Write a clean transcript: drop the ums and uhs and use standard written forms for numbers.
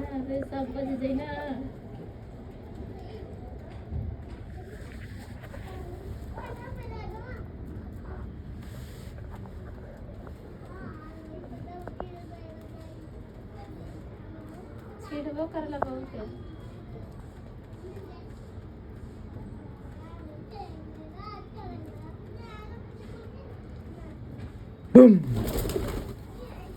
सब बज जाए ना छिड़बो कर लगा के बूम